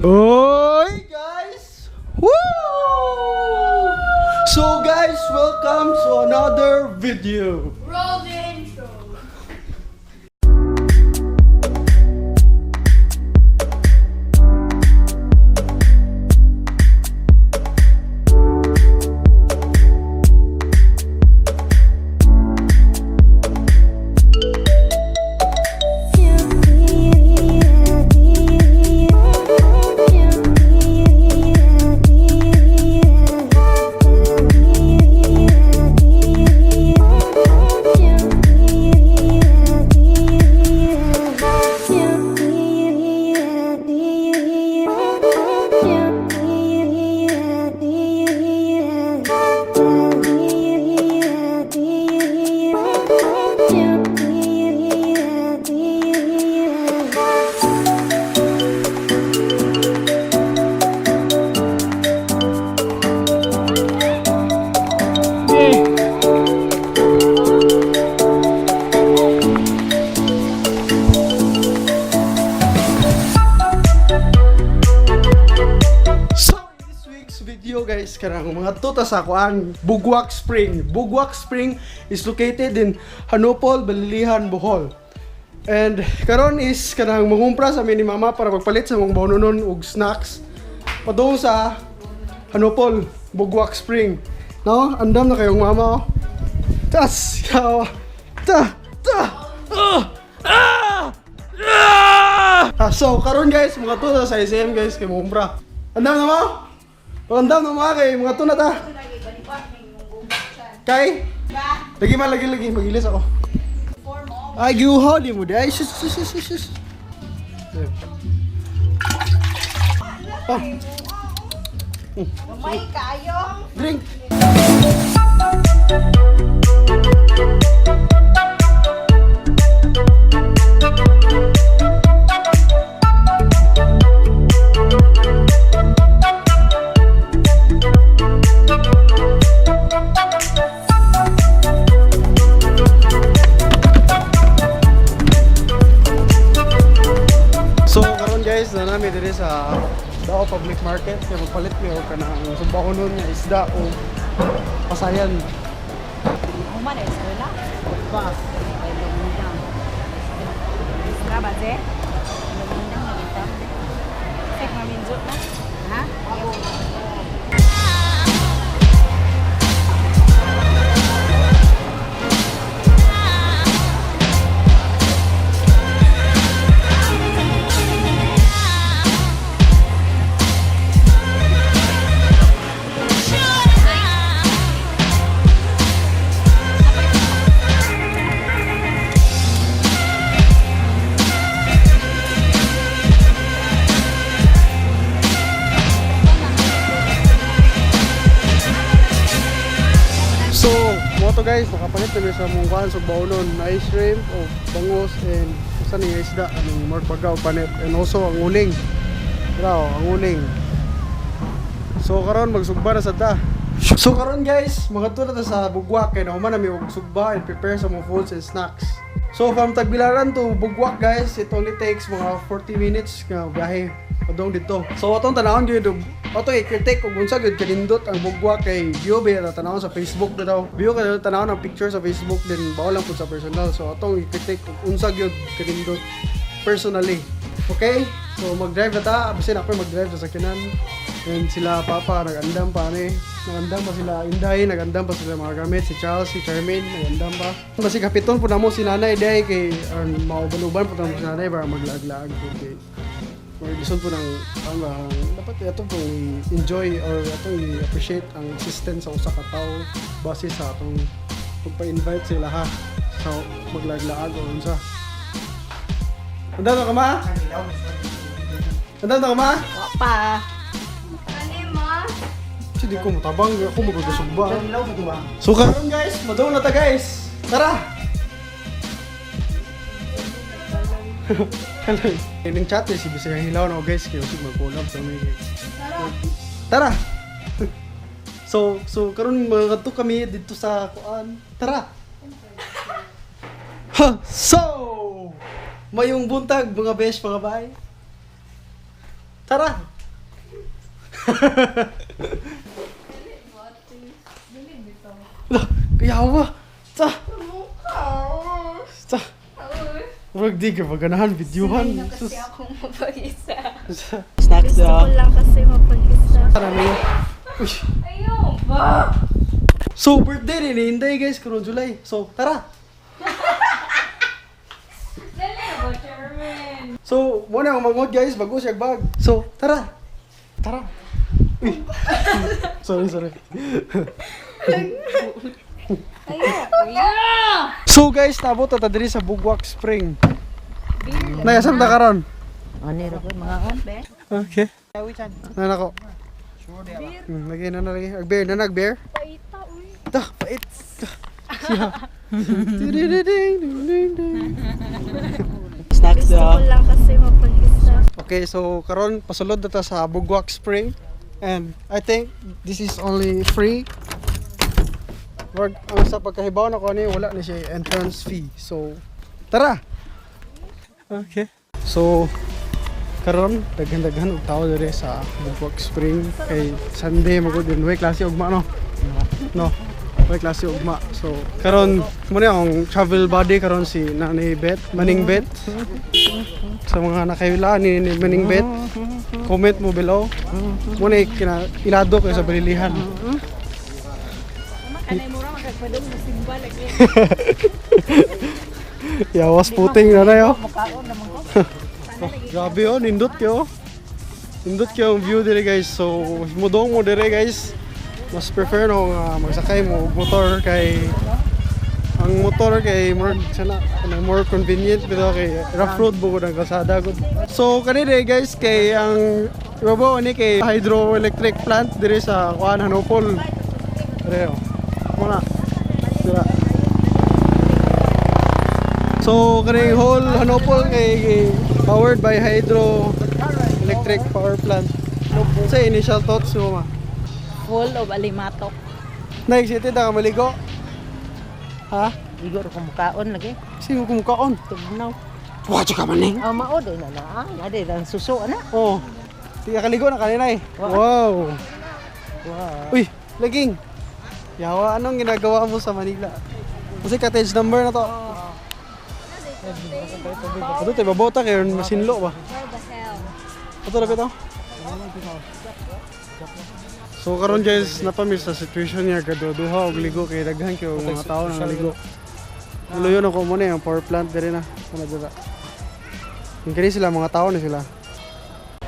Oi guys! Woo! So guys, welcome to another video. Roll the intro. Video guys, karang mga tuta sa kuan Bugwak Spring. Bugwak Spring is located in Hanupol, Balilihan, Bohol. And karon is kanang mangumpra sa ni mama para magpalit sa mga bahononon ug snacks padung sa Hanupol, Bugwak Spring. No, andam na kayong mama. Tas, yawa. So karon guys, mga tuta sa SM guys kay mangumpra. Andam na mo? Pagandam na mga kay mga tuna ta. Kay? Lagi magilis ako. Ay, giuhali mo di. Ay, sus. Oh. May kayo. Drink. Guys, na namin dito sa Dao Public Market kaya magpalit mi og kanang subahonon nga isda o pasayan. Uma na eskwela. Ba. Ay lumindang. Isra ba je? Lumindang na dito. Tek maminjot na. Ha? So guys, makapalit na sa mungkuhan sa baunon na ice shrimp o bangos and usan ni isda anong more pagkaw panet and also ang uling. Graw, ang uling. So karon magsugba na sa ta. So karon guys, mga tulad sa Bugwak kay nahuman na mi og sugba and prepare sa mga foods and snacks. So from Tagbilaran to Bugwak guys, it only takes mga 40 minutes nga biyahe padong dito. So atong tanawon gyud ato i-critique kung unsa gyud kanindot ang Bugwak kay view ba tanawon sa Facebook na daw. View ka tanawon ang picture sa Facebook din bawal lang pud sa personal. So atong i-critique kung unsa gyud kanindot personally. Okay? So mag-drive na ta, bisan ako mag-drive sa sakyanan. And sila papa nagandam pa ni. Nagandam pa sila Inday, nagandam pa sila mga gamit si Charles, si Charmaine, nagandam pa. Basi kapiton po na mo si nanay day kay maubaluban po na mo si nanay para maglaag-laag po kay gusto po ng dapat ito po i-enjoy or ito i-appreciate ang existence sa usa ka tawo base sa atong pagpa-invite sila ha sa maglaag-laag o unsa. Andam na ka ma? Andam na ka ma? Pa. Ani mo? Hindi ko matabang, ako magagusog ba? So karon guys, madaw na ta guys. Tara! Hello. Yung chat si Bisaya Hilaw na guys, kaya usig mag-collab sa mga Tara! So karon magadto kami dito sa kuan. Tara! Ha! So! Mayong buntag mga besh mga bay. Tara! Kaya ba? Sa! Sa! Huwag di ka maganahan, videohan. Kasi akong mapag-isa. Snacks Gusto ko lang kasi mapag-isa. Uy! Ayaw ba? So, birthday rin, hinday guys, karon July. So, tara! Dali ba, Chairman? So, muna ang mangod guys, bago siya bag. So, tara! Tara! Uy! sorry. Ayaw! So guys, nabot na ta diri sa Bugwak Spring. Nayasam ta karon. Ano rin ko, mga ombe? Okay. Nan ako. Lagi na lagi. Agbear na nagbear. Paita, uy. Ta, pait. Snacks Gusto ko lang kasi mapag-isa. Okay, so karon pasulod na ta sa Bugwak Spring. And I think this is only free. Wag ang sa pagkahibaw na ko ni wala ni siya entrance fee. So tara. Okay. So karon daghan-daghan og tao diri sa Bugwak Spring kay Sunday magud din way klase ugma no. No. Way klase ugma. So karon mo ni ang travel buddy karon si Nanay Bet, Maning Bet. Sa mga nakaila ni Maning Bet, comment mo below. Mo ni ilado ko sa balilihan. Kanay mura magkagpadong musimba lagi. Yawas puting na yo. Makaon naman ko. Grabe oh, nindot kyo. Nindot kyo ang view dire guys. So, mudong mo dire guys. Mas prefer no magsakay mo og motor kay ang motor kay more convenient pero kay rough road bugod ang kalsada gud. So kani dire guys kay ang robo ni kay hydroelectric plant dire sa kuan Hanopol. Dire oh. Muna. Sira. So kani whole Hanopol kay powered by hydroelectric power plant. Sa initial thoughts mo ma. Full of alimatok. Na-excited na ka maligo? Ha? Igo ro kumukaon lagi. Sino kumukaon? Tugnaw. Watch ka maning? Ah, maod na na. Ade dan suso na. Oo. Tiga kaligo na kanina eh. Wow. Wow. Uy, laging. Yawa, anong ginagawa mo sa Manila? Kasi cottage number na to. Ito tayo babota kayo, masinlo ba? Ito na ito? So karon guys, napamiss sa situation niya kaduha og ligo kay daghan kay mga tao nang ligo. Luyon ako mo na yung power plant diri na. Ano dira? Kini sila mga tao na sila.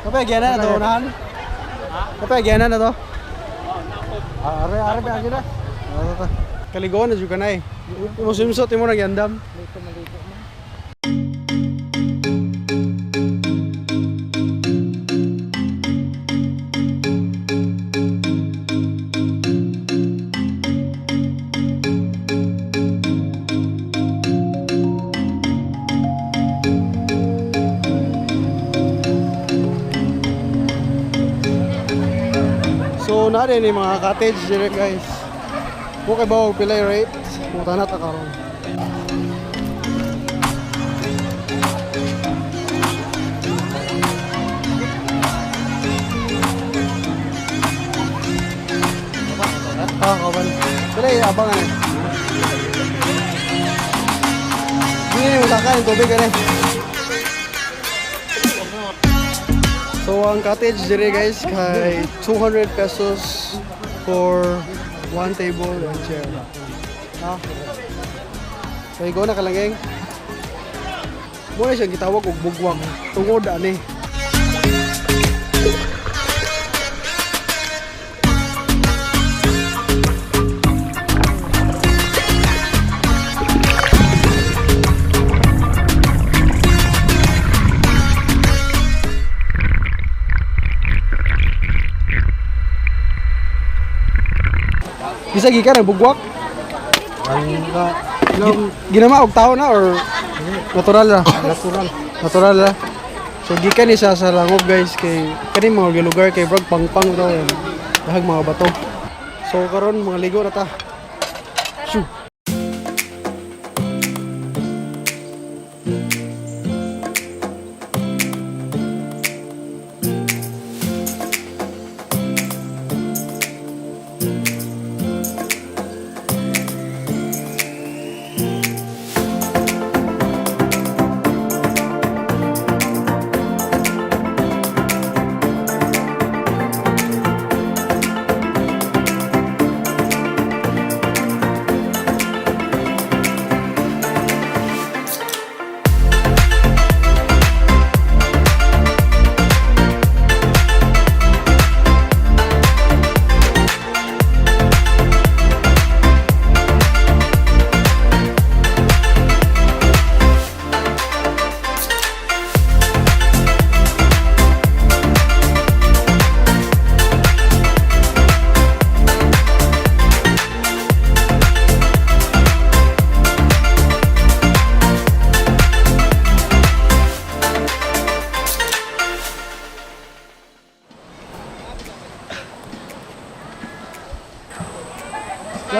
Kapay gyana na to unahan. Kapay gyana na to. Are ba gyana? Kaligo na jud kanay. Imo simsot imo nagyandam. So na rin yung mga cottage dire guys. Okay ba og pilay rate? Muta na ta karon. Kawan. Sila abang ano. Hindi mo sakain tubig ano. So ang cottage dire guys kay 200 pesos for one table and chair. Ha? So go na kalangeng. Muna siya gitawag og bugwak tungod ani. Bisa gikan ang bugwak? Ginama og tao na or natural na? Natural na. So gikan ni sa langog guys kay kani mga lugar kay brog pangpang daw yan. Dahag mga bato. So karon mga ligo na ta. Shoo.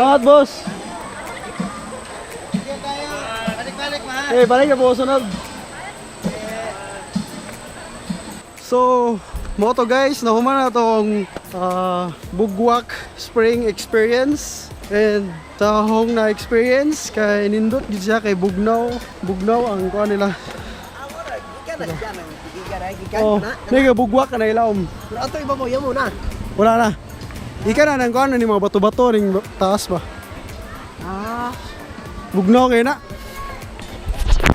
Salamat, boss. Balik na po sunod. So, mo to guys, nahuman na tong Bugwak Spring Experience. And tahong na experience kay nindot gid siya kay Bugnaw ang kuan nila. Oh, mega Bugwak na ilawom. Ato iba mo, yan mo na. Wala na. Ika na nang kuan ni mga bato-bato ning taas ba. Bugnaw kay na.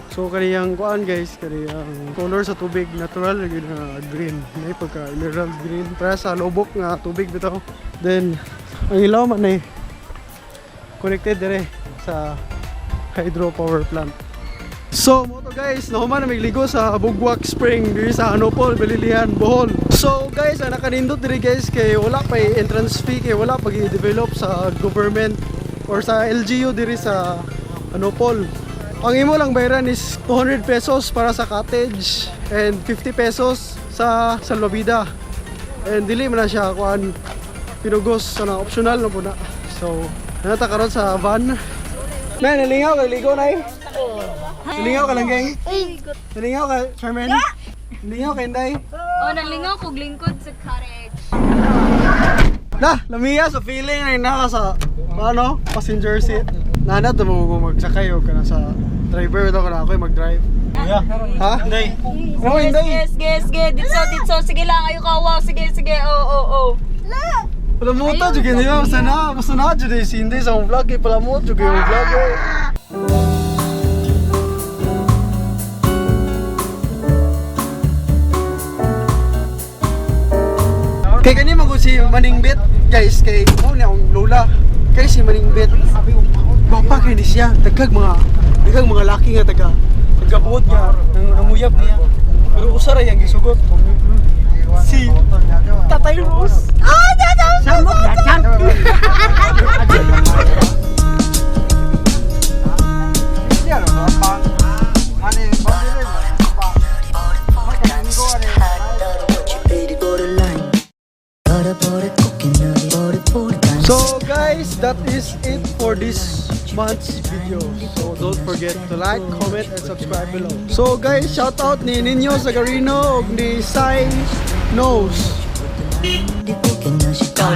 So kaniyang kuan guys, kaniyang color sa tubig natural gyud na green. May pagka emerald green para sa lubok nga tubig bitaw. Then ang ilaw man ay connected dire sa hydropower plant. So mo to guys, nahuman na magligo sa Bugwak Spring diri sa Anopol, Balilihan, Bohol. So guys, ang nakanindot diri guys kay wala pa entrance fee kay wala pag i-develop sa government or sa LGU diri sa Anopol. Ang imo lang bayaran is 200 pesos para sa cottage and 50 pesos sa salvavida. And dili man na siya kuan pinugos so na optional na po na. So nata karon sa van. Nay, nalingaw kay ligo nay. Nalingaw ka lang gang. Nalingaw ka, Charmaine. Nalingaw kay Inday. Nalingaw kog lingkod sa cottage. Lamiya sa feeling na naka sa ano, passenger seat. Nana to mo magsakay o kana sa driver daw kana ako mag-drive. Yeah. Ha? Inday. Oh, Inday. Yes. Ditso. Sige lang, ayo ka. Wow, sige. Oh. La. Pala mo ta jud niya basta na jud si Inday sa vlog kay pala mo jud yung vlog. Kay kani magud si Maningbit guys kay mo ni ang lola kay si Maningbit bapa kay ni siya dagag mga laki nga taga buot nga nanguyab niya pero usa ra yang gisugot si Tatay Rose. Samok dacan. So guys, that is it for this month's video. So don't forget to like, comment, and subscribe below. So guys, shout out ni Ninyo Zagarino ug ni Sai Nose. Stop.